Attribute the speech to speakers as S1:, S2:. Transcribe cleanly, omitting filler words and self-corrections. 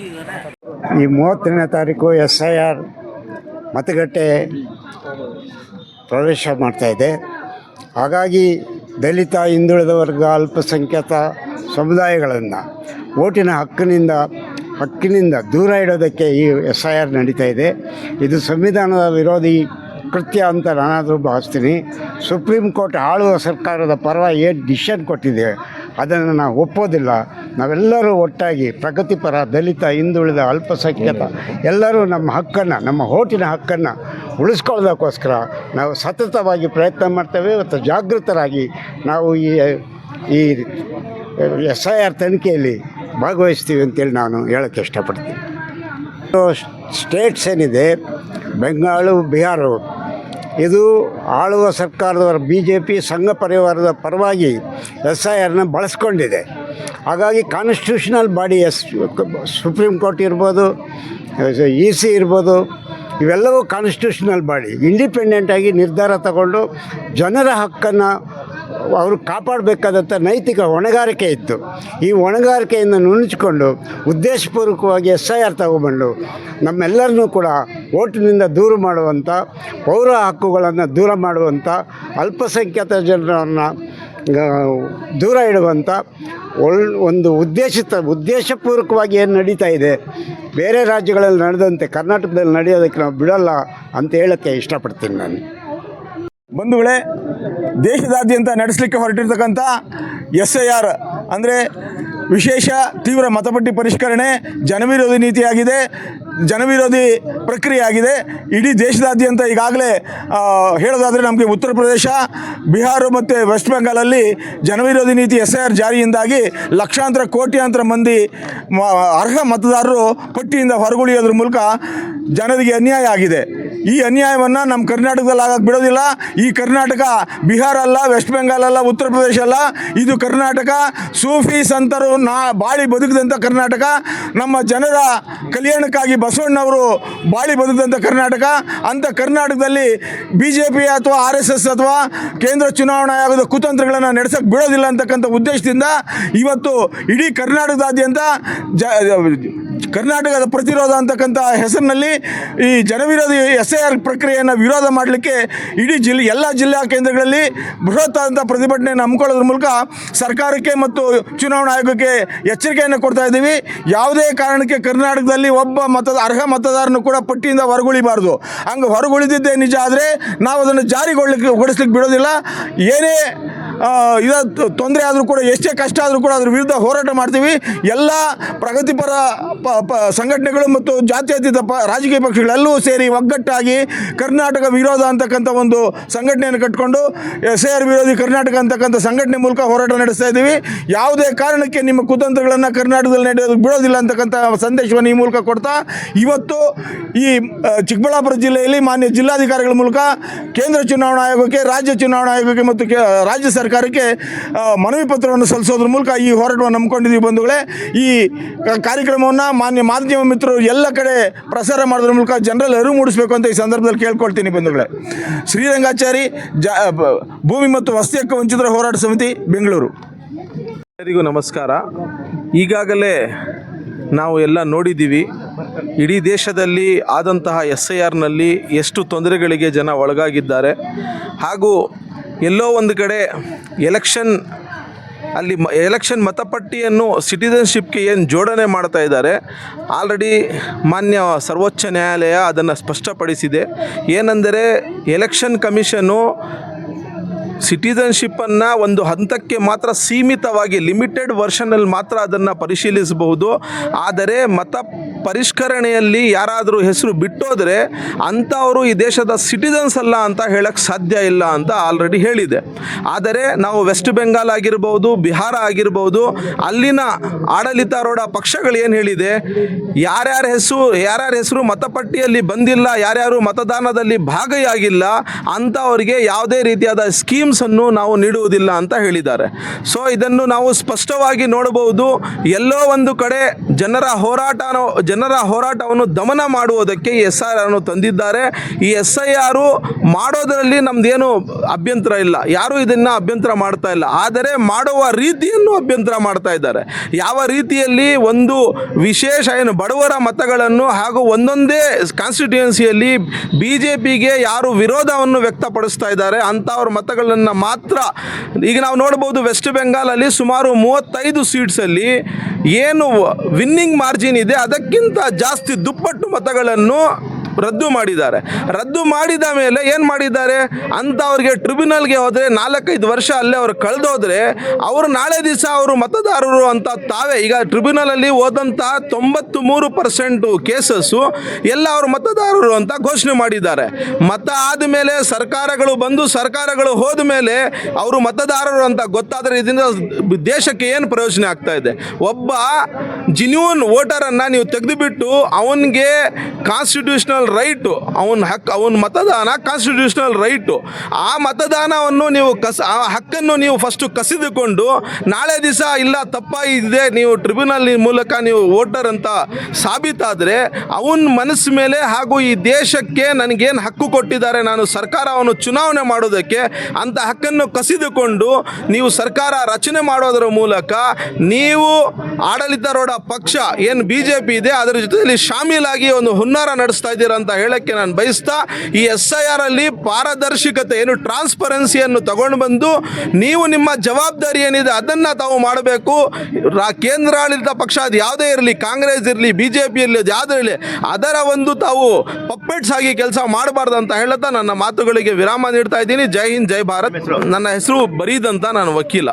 S1: ಈ 30ನೇ ತಾರೀಕು SIR ಮತಗಟ್ಟೆ ಪ್ರವೇಶ ಮಾಡ್ತಾಯಿದೆ. ಹಾಗಾಗಿ ದಲಿತ, ಹಿಂದುಳಿದ ವರ್ಗ, ಅಲ್ಪಸಂಖ್ಯಾತ ಸಮುದಾಯಗಳನ್ನು ಓಟಿನ ಹಕ್ಕಿನಿಂದ ದೂರ ಇಡೋದಕ್ಕೆ ಈ SIR ನಡೀತಾ ಇದೆ. ಇದು ಸಂವಿಧಾನದ ವಿರೋಧಿ ಕೃತ್ಯ ಅಂತ ನಾನಾದರೂ ಭಾವಿಸ್ತೀನಿ. ಸುಪ್ರೀಂ ಕೋರ್ಟ್ ಆಳುವ ಸರ್ಕಾರದ ಪರವಾಗಿ ಏನು ಡಿಸಿಷನ್ ಕೊಟ್ಟಿದೆ ಅದನ್ನು ನಾವು ಒಪ್ಪೋದಿಲ್ಲ. ನಾವೆಲ್ಲರೂ ಒಟ್ಟಾಗಿ ಪ್ರಗತಿಪರ, ದಲಿತ, ಹಿಂದುಳಿದ, ಅಲ್ಪಸಂಖ್ಯಾತ ಎಲ್ಲರೂ ನಮ್ಮ ಓಟಿನ ಹಕ್ಕನ್ನು ಉಳಿಸ್ಕೊಳ್ಳೋದಕ್ಕೋಸ್ಕರ ನಾವು ಸತತವಾಗಿ ಪ್ರಯತ್ನ ಮಾಡ್ತೇವೆ. ಮತ್ತು ಜಾಗೃತರಾಗಿ ನಾವು ಈ SIR ತನಿಖೆಯಲ್ಲಿ ಭಾಗವಹಿಸ್ತೀವಿ ಅಂತೇಳಿ ನಾನು ಹೇಳೋಕ್ಕೆ ಇಷ್ಟಪಡ್ತೀನಿ. ಸ್ಟೇಟ್ಸ್ ಏನಿದೆ, ಬೆಂಗಾಳು, ಬಿಹಾರ, ಇದು ಆಳುವ ಸರ್ಕಾರದವರ BJP ಸಂಘ ಪರಿವಾರದ ಪರವಾಗಿ SIRನ ಬಳಸ್ಕೊಂಡಿದೆ. ಹಾಗಾಗಿ ಕಾನ್ಸ್ಟಿಟ್ಯೂಷನಲ್ ಬಾಡಿ ಸುಪ್ರೀಂ ಕೋರ್ಟ್ ಇರ್ಬೋದು, EC ಇರ್ಬೋದು, ಇವೆಲ್ಲವೂ ಕಾನ್ಸ್ಟಿಟ್ಯೂಷನಲ್ ಬಾಡಿ ಇಂಡಿಪೆಂಡೆಂಟಾಗಿ ನಿರ್ಧಾರ ತಗೊಂಡು ಜನರ ಹಕ್ಕನ್ನು ಅವರು ಕಾಪಾಡಬೇಕಾದಂಥ ನೈತಿಕ ಹೊಣೆಗಾರಿಕೆ ಇತ್ತು. ಈ ಹೊಣೆಗಾರಿಕೆಯನ್ನು ನುಣುಚಿಕೊಂಡು ಉದ್ದೇಶಪೂರ್ವಕವಾಗಿ SIR ತಗೊಬಂದು ನಮ್ಮೆಲ್ಲರನ್ನೂ ಕೂಡ ಓಟಿನಿಂದ ದೂರ ಮಾಡುವಂಥ, ಪೌರ ಹಕ್ಕುಗಳನ್ನು ದೂರ ಮಾಡುವಂಥ, ಅಲ್ಪಸಂಖ್ಯಾತ ಜನರನ್ನು ದೂರ ಇಡುವಂಥ ಒಂದು ಉದ್ದೇಶಪೂರ್ವಕವಾಗಿ ಏನು ನಡೀತಾ ಇದೆ, ಬೇರೆ ರಾಜ್ಯಗಳಲ್ಲಿ ನಡೆದಂತೆ ಕರ್ನಾಟಕದಲ್ಲಿ ನಡೆಯೋದಕ್ಕೆ ನಾವು ಬಿಡೋಲ್ಲ ಅಂತ ಹೇಳೋಕ್ಕೆ ಇಷ್ಟಪಡ್ತೀನಿ ನಾನು.
S2: ಬಂಧುಗಳೇ, ದೇಶದಾದ್ಯಂತ ನಡೆಸಲಿಕ್ಕೆ ಹೊರಟಿರ್ತಕ್ಕಂಥ SIR ಅಂದರೆ ವಿಶೇಷ ತೀವ್ರ ಮತಪಟ್ಟಿ ಪರಿಷ್ಕರಣೆ ಜನವಿರೋಧಿ ನೀತಿಯಾಗಿದೆ, ಜನವಿರೋಧಿ ಪ್ರಕ್ರಿಯೆ ಆಗಿದೆ. ಇಡೀ ದೇಶದಾದ್ಯಂತ ಈಗಾಗಲೇ ಹೇಳೋದಾದರೆ ನಮಗೆ ಉತ್ತರ ಪ್ರದೇಶ, ಬಿಹಾರ ಮತ್ತು ವೆಸ್ಟ್ ಬೆಂಗಾಲಲ್ಲಿ ಜನವಿರೋಧಿ ನೀತಿ SIR ಜಾರಿಯಿಂದಾಗಿ ಲಕ್ಷಾಂತರ ಕೋಟ್ಯಾಂತರ ಮಂದಿ ಅರ್ಹ ಮತದಾರರು ಪಟ್ಟಿಯಿಂದ ಹೊರಗುಳಿಯೋದ್ರ ಮೂಲಕ ಜನರಿಗೆ ಅನ್ಯಾಯ ಆಗಿದೆ. ಈ ಅನ್ಯಾಯವನ್ನು ನಮ್ಮ ಕರ್ನಾಟಕದಲ್ಲಿ ಆಗಕ್ಕೆ ಬಿಡೋದಿಲ್ಲ. ಈ ಕರ್ನಾಟಕ ಬಿಹಾರ ಅಲ್ಲ, ವೆಸ್ಟ್ ಬೆಂಗಾಲ್ ಅಲ್ಲ, ಉತ್ತರ ಪ್ರದೇಶ ಅಲ್ಲ, ಇದು ಕರ್ನಾಟಕ ಸೂಫಿ ಸಂತರು ಬಾಳಿ ಬದುಕಿದಂಥ ಕರ್ನಾಟಕ. ನಮ್ಮ ಜನರ ಕಲ್ಯಾಣಕ್ಕಾಗಿ ಬಸವಣ್ಣವರು ಬಾಳಿ ಬದುಕಿದಂಥ ಕರ್ನಾಟಕ. ಅಂಥ ಕರ್ನಾಟಕದಲ್ಲಿ BJP ಅಥವಾ RSS ಅಥವಾ ಕೇಂದ್ರ ಚುನಾವಣಾ ಆಯೋಗದ ಕುತಂತ್ರಗಳನ್ನು ನಡೆಸೋಕ್ಕೆ ಬಿಡೋದಿಲ್ಲ ಅಂತಕ್ಕಂಥ ಉದ್ದೇಶದಿಂದ ಇವತ್ತು ಇಡೀ ಕರ್ನಾಟಕದಾದ್ಯಂತ ಕರ್ನಾಟಕದ ಪ್ರತಿರೋಧ ಅಂತಕ್ಕಂಥ ಹೆಸರಿನಲ್ಲಿ ಈ ಜನವಿರೋಧಿ SIR ಪ್ರಕ್ರಿಯೆಯನ್ನು ವಿರೋಧ ಮಾಡಲಿಕ್ಕೆ ಇಡೀ ಎಲ್ಲ ಜಿಲ್ಲಾ ಕೇಂದ್ರಗಳಲ್ಲಿ ಬೃಹತ್ತಾದಂಥ ಪ್ರತಿಭಟನೆಯನ್ನು ಹಮ್ಮಿಕೊಳ್ಳೋದ್ರ ಮೂಲಕ ಸರ್ಕಾರಕ್ಕೆ ಮತ್ತು ಚುನಾವಣಾ ಆಯೋಗಕ್ಕೆ ಎಚ್ಚರಿಕೆಯನ್ನು ಕೊಡ್ತಾ ಇದ್ದೀವಿ. ಯಾವುದೇ ಕಾರಣಕ್ಕೆ ಕರ್ನಾಟಕದಲ್ಲಿ ಒಬ್ಬ ಅರ್ಹ ಮತದಾರನು ಕೂಡ ಪಟ್ಟಿಯಿಂದ ಹೊರಗುಳಿಬಾರ್ದು. ಹಂಗೆ ಹೊರಗುಳಿದಿದ್ದೇ ನಿಜ ಆದರೆ ನಾವು ಅದನ್ನು ಜಾರಿಗೊಳಿಸ್ಲಿಕ್ಕೆ ಬಿಡೋದಿಲ್ಲ. ಏನೇ ತೊಂದರೆ ಆದರೂ ಕೂಡ, ಎಷ್ಟೇ ಕಷ್ಟ ಆದರೂ ಕೂಡ ಅದ್ರ ವಿರುದ್ಧ ಹೋರಾಟ ಮಾಡ್ತೀವಿ. ಎಲ್ಲ ಪ್ರಗತಿಪರ ಸಂಘಟನೆಗಳು ಮತ್ತು ಜಾತ್ಯತೀತ ರಾಜಕೀಯ ಪಕ್ಷಗಳೆಲ್ಲವೂ ಸೇರಿ ಒಗ್ಗಟ್ಟಾಗಿ ಕರ್ನಾಟಕ ವಿರೋಧ ಅಂತಕ್ಕಂಥ ಒಂದು ಸಂಘಟನೆಯನ್ನು ಕಟ್ಟಿಕೊಂಡು SIR ವಿರೋಧಿ ಕರ್ನಾಟಕ ಅಂತಕ್ಕಂಥ ಸಂಘಟನೆ ಮೂಲಕ ಹೋರಾಟ ನಡೆಸ್ತಾ ಇದ್ದೀವಿ. ಯಾವುದೇ ಕಾರಣಕ್ಕೆ ನಿಮ್ಮ ಕುತಂತ್ರಗಳನ್ನು ಕರ್ನಾಟಕದಲ್ಲಿ ನಡೆಯೋದಕ್ಕೆ ಬಿಡೋದಿಲ್ಲ ಅಂತಕ್ಕಂಥ ಸಂದೇಶವನ್ನು ಈ ಮೂಲಕ ಕೊಡ್ತಾ, ಇವತ್ತು ಈ ಚಿಕ್ಕಬಳ್ಳಾಪುರ ಜಿಲ್ಲೆಯಲ್ಲಿ ಮಾನ್ಯ ಜಿಲ್ಲಾಧಿಕಾರಿಗಳ ಮೂಲಕ ಕೇಂದ್ರ ಚುನಾವಣಾ ಆಯೋಗಕ್ಕೆ, ರಾಜ್ಯ ಚುನಾವಣಾ ಆಯೋಗಕ್ಕೆ ಮತ್ತು ರಾಜ್ಯ ಸರ್ಕಾರಕ್ಕೆ ಮನವಿ ಪತ್ರವನ್ನು ಸಲ್ಲಿಸೋದ್ರ ಮೂಲಕ ಈ ಹೋರಾಟವನ್ನು ನಂಬಿಕೊಂಡಿದ್ದೀವಿ. ಬಂಧುಗಳೇ, ಈ ಕಾರ್ಯಕ್ರಮವನ್ನು ಮಾನ್ಯ ಮಾಧ್ಯಮ ಮಿತ್ರರು ಎಲ್ಲ ಕಡೆ ಪ್ರಸಾರ ಮಾಡೋದ್ರ ಮೂಲಕ ಜನರಲ್ಲಿ ಅರಿವು ಮೂಡಿಸಬೇಕು ಅಂತ ಈ ಸಂದರ್ಭದಲ್ಲಿ ಕೇಳ್ಕೊಳ್ತೀನಿ. ಬಂಧುಗಳೇ, ಶ್ರೀರಂಗಾಚಾರಿ, ಭೂಮಿ ಮತ್ತು ವಸತಿ ಹಕ್ಕು ವಂಚಿತರ ಹೋರಾಟ ಸಮಿತಿ, ಬೆಂಗಳೂರು.
S3: ಎಲ್ಲರಿಗೂ ನಮಸ್ಕಾರ. ಈಗಾಗಲೇ ನಾವು ಎಲ್ಲ ನೋಡಿದ್ದೀವಿ, ಇಡೀ ದೇಶದಲ್ಲಿ ಆದಂತಹ SIRನಲ್ಲಿ ಎಷ್ಟು ತೊಂದರೆಗಳಿಗೆ ಜನ ಒಳಗಾಗಿದ್ದಾರೆ. ಹಾಗೂ ಎಲ್ಲೋ ಒಂದು ಕಡೆ ಎಲೆಕ್ಷನ್ ಮತಪಟ್ಟಿಯನ್ನು ಸಿಟಿಸನ್ಶಿಪ್ಗೆ ಏನು ಜೋಡಣೆ ಮಾಡ್ತಾ ಇದ್ದಾರೆ, ಆಲ್ರೆಡಿ ಮಾನ್ಯ ಸರ್ವೋಚ್ಚ ನ್ಯಾಯಾಲಯ ಅದನ್ನು ಸ್ಪಷ್ಟಪಡಿಸಿದೆ. ಏನೆಂದರೆ ಎಲೆಕ್ಷನ್ ಕಮಿಷನ್ನು ಸಿಟಿಸನ್ಶಿಪ್ಪನ್ನು ಒಂದು ಹಂತಕ್ಕೆ ಮಾತ್ರ ಸೀಮಿತವಾಗಿ ಲಿಮಿಟೆಡ್ ವರ್ಷನಲ್ಲಿ ಮಾತ್ರ ಅದನ್ನು ಪರಿಶೀಲಿಸಬಹುದು. ಆದರೆ ಮತ ಪರಿಷ್ಕರಣೆಯಲ್ಲಿ ಯಾರಾದರೂ ಹೆಸರು ಬಿಟ್ಟೋದ್ರೆ ಅಂಥವರು ಈ ದೇಶದ ಸಿಟಿಸನ್ಸ್ ಅಲ್ಲ ಅಂತ ಹೇಳಕ್ಕೆ ಸಾಧ್ಯ ಇಲ್ಲ ಅಂತ ಆಲ್ರೆಡಿ ಹೇಳಿದೆ. ಆದರೆ ನಾವು ವೆಸ್ಟ್ ಬೆಂಗಾಲ್ ಆಗಿರ್ಬೋದು, ಬಿಹಾರ ಆಗಿರ್ಬೋದು, ಅಲ್ಲಿನ ಆಡಳಿತಾರೂಢ ಪಕ್ಷಗಳು ಏನು ಹೇಳಿದೆ, ಯಾರ್ಯಾರ ಹೆಸರು ಮತಪಟ್ಟಿಯಲ್ಲಿ ಬಂದಿಲ್ಲ, ಯಾರ್ಯಾರು ಮತದಾನದಲ್ಲಿ ಭಾಗಿಯಾಗಿಲ್ಲ ಅಂಥವರಿಗೆ ಯಾವುದೇ ರೀತಿಯಾದ ಸ್ಕೀಮ್ಸ್ ಫಾರ್ಮ್ಸನ್ನು ನಾವು ನೀಡುವುದಿಲ್ಲ ಅಂತ ಹೇಳಿದ್ದಾರೆ. ಸೊ ಇದನ್ನು ನಾವು ಸ್ಪಷ್ಟವಾಗಿ ನೋಡಬಹುದು. ಎಲ್ಲೋ ಒಂದು ಕಡೆ ಜನರ ಹೋರಾಟವನ್ನು ದಮನ ಮಾಡುವುದಕ್ಕೆ ಈ SIR ಅನ್ನು ತಂದಿದ್ದಾರೆ. ಈ SIR ಮಾಡೋದರಲ್ಲಿ ನಮ್ದೇನು ಅಭ್ಯಂತರ ಇಲ್ಲ, ಯಾರು ಇದನ್ನು ಅಭ್ಯಂತರ ಮಾಡ್ತಾ ಇಲ್ಲ. ಆದರೆ ಮಾಡುವ ರೀತಿಯನ್ನು ಅಭ್ಯಂತರ ಮಾಡ್ತಾ ಇದ್ದಾರೆ. ಯಾವ ರೀತಿಯಲ್ಲಿ ಒಂದು ವಿಶೇಷ ಏನು ಬಡವರ ಮತಗಳನ್ನು ಹಾಗೂ ಒಂದೊಂದೇ ಕಾನ್ಸ್ಟಿಟ್ಯೂಯೆನ್ಸಿಯಲ್ಲಿ BJPಗೆ ಯಾರು ವಿರೋಧವನ್ನು ವ್ಯಕ್ತಪಡಿಸ್ತಾ ಇದ್ದಾರೆ ಅಂಥವ್ರ ಮತಗಳನ್ನು ಮಾತ್ರ. ಈಗ ನಾವು ನೋಡ್ಬೋದು, ವೆಸ್ಟ್ ಬೆಂಗಾಲಲ್ಲಿ ಸುಮಾರು 35 ಸೀಟ್ಸಲ್ಲಿ ಏನು ವಿನ್ನಿಂಗ್ ಮಾರ್ಜಿನ್ ಇದೆ ಅದಕ್ಕಿಂತ ಜಾಸ್ತಿ ದುಪ್ಪಟ್ಟು ಮತಗಳನ್ನು ರದ್ದು ಮಾಡಿದ್ದಾರೆ. ರದ್ದು ಮಾಡಿದ ಮೇಲೆ ಏನು ಮಾಡಿದ್ದಾರೆ ಅಂಥವ್ರಿಗೆ ಟ್ರಿಬ್ಯುನಲ್ಗೆ ಹೋದರೆ 4-5 ವರ್ಷ ಅಲ್ಲೇ ಅವ್ರು ಕಳೆದೋದ್ರೆ ಅವರು ನಾಳೆ ದಿವಸ ಅವರು ಮತದಾರರು ಅಂತ ತಾವೇ ಈಗ ಟ್ರಿಬ್ಯುನಲಲ್ಲಿ ಹೋದಂಥ 93% ಕೇಸಸ್ಸು ಎಲ್ಲ ಅವರು ಮತದಾರರು ಅಂತ ಘೋಷಣೆ ಮಾಡಿದ್ದಾರೆ. ಮತ ಆದಮೇಲೆ ಸರ್ಕಾರಗಳು ಹೋದ ಮೇಲೆ ಅವರು ಮತದಾರರು ಅಂತ ಗೊತ್ತಾದರೆ ಇದರಿಂದ ದೇಶಕ್ಕೆ ಏನು ಪ್ರಯೋಜನ ಆಗ್ತಾ ಇದೆ? ಒಬ್ಬ ಜಿನ್ಯೂನ್ ವೋಟರನ್ನು ನೀವು ತೆಗೆದುಬಿಟ್ಟು ಅವನಿಗೆ ಕಾನ್ಸ್ಟಿಟ್ಯೂಷನಲ್ ರೈಟು, ಅವನ ಮತದಾನ ಕಾನ್ಸ್ಟಿಟ್ಯೂಷನಲ್ ರೈಟು. ಆ ಮತದಾನವನ್ನು ನೀವು ಆ ಹಕ್ಕನ್ನು ನೀವು ಫಸ್ಟು ಕಸಿದುಕೊಂಡು ನಾಳೆ ದಿವಸ ಇಲ್ಲ ತಪ್ಪಾಗಿದೆ ನೀವು ಟ್ರಿಬ್ಯುನಲ್ ಮೂಲಕ ನೀವು ವೋಟರ್ ಅಂತ ಸಾಬೀತಾದರೆ ಅವನ ಮನಸ್ಸು ಮೇಲೆ ಹಾಗೂ ಈ ದೇಶಕ್ಕೆ ನನಗೇನು ಹಕ್ಕು ಕೊಟ್ಟಿದ್ದಾರೆ ನಾನು ಸರ್ಕಾರವನ್ನು ಚುನಾವಣೆ ಮಾಡೋದಕ್ಕೆ ಅಂತ ಹಕ್ಕನ್ನು ಕಸಿದುಕೊಂಡು ನೀವು ಸರ್ಕಾರ ರಚನೆ ಮಾಡೋದರ ಮೂಲಕ ನೀವು ಆಡಳಿತಾರೂಢ ಪಕ್ಷ ಏನು BJP ಇದೆ ಅದರ ಜೊತೆಯಲ್ಲಿ ಶಾಮೀಲಾಗಿ ಒಂದು ಹುನ್ನಾರ ನಡೆಸ್ತಾ ಇದ್ದೀರ ಅಂತ ಹೇಳಕ್ಕೆ ನಾನು ಬಯಸ್ತಾ, ಈ SIR ಅಲ್ಲಿ ಪಾರದರ್ಶಕತೆ ಏನು ಟ್ರಾನ್ಸ್ಪರೆನ್ಸಿಯನ್ನು ತಗೊಂಡು ಬಂದು ನೀವು ನಿಮ್ಮ ಜವಾಬ್ದಾರಿ ಏನಿದೆ ಅದನ್ನು ತಾವು ಮಾಡಬೇಕು. ಕೇಂದ್ರಾಡಳಿತ ಪಕ್ಷ ಅದು ಯಾವುದೇ ಇರಲಿ, ಕಾಂಗ್ರೆಸ್ ಇರಲಿ, BJP ಇರಲಿ, ಅದು ಯಾವುದೇ ಇರಲಿ, ಅದರ ಒಂದು ತಾವು ಪಪ್ಪೆಟ್ಸ್ ಆಗಿ ಕೆಲಸ ಮಾಡಬಾರ್ದು ಅಂತ ಹೇಳುತ್ತಾ ನನ್ನ ಮಾತುಗಳಿಗೆ ವಿರಾಮ ನೀಡ್ತಾ ಇದ್ದೀನಿ. ಜೈ ಹಿಂದ್, ಜೈ ಭಾರತ್. ನನ್ನ ಹೆಸರು ಬರೀದ್ ಅಂತ, ನಾನು ವಕೀಲ.